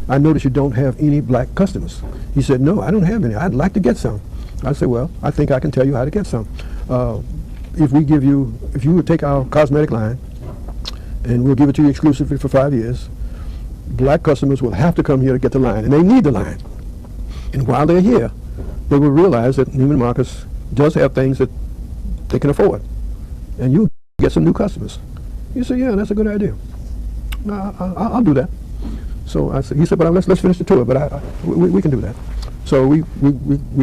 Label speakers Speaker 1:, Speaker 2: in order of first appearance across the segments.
Speaker 1: I noticed you don't have any black customers. He said, no, I don't have any. I'd like to get some. I said, well, I think I can tell you how to get some. If you would take our cosmetic line, and we'll give it to you exclusively for 5 years, black customers will have to come here to get the line, and they need the line. And while they're here, they will realize that Neiman Marcus does have things that they can afford, and you get some new customers. He said, yeah, that's a good idea. I'll do that. So he said, but let's finish the tour, but we can do that. So we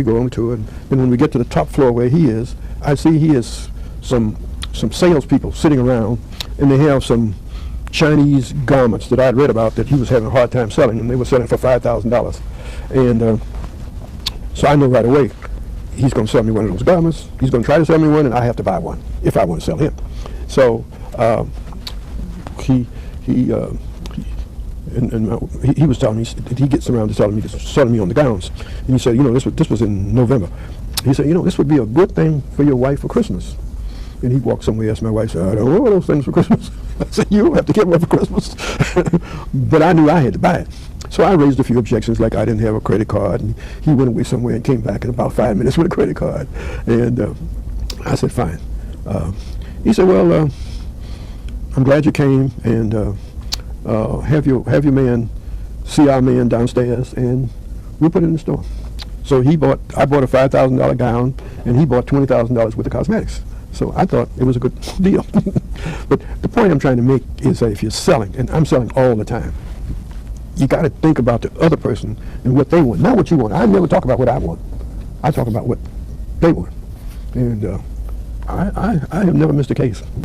Speaker 1: go on the tour, and then when we get to the top floor where he is, I see he has some salespeople sitting around, and they have some Chinese garments that I'd read about that he was having a hard time selling, and they were selling for $5,000. And so I know right away he's going to sell me one of those garments. He's going to try to sell me one, and I have to buy one if I want to sell him. So he was telling me, he gets around to selling me on the gowns. And he said, this was in November. He said, this would be a good thing for your wife for Christmas. And he walked somewhere else. My wife said, I don't want those things for Christmas. I said, you don't have to get one for Christmas. But I knew I had to buy it. So I raised a few objections, like I didn't have a credit card, and he went away somewhere and came back in about 5 minutes with a credit card. And I said, fine. He said, well, I'm glad you came, and have your man see our man downstairs, and we'll put it in the store. So I bought a $5,000 gown, and he bought $20,000 worth of cosmetics. So I thought it was a good deal. But the point I'm trying to make is that if you're selling, and I'm selling all the time, you got to think about the other person and what they want, not what you want. I never talk about what I want. I talk about what they want. And I have never missed a case.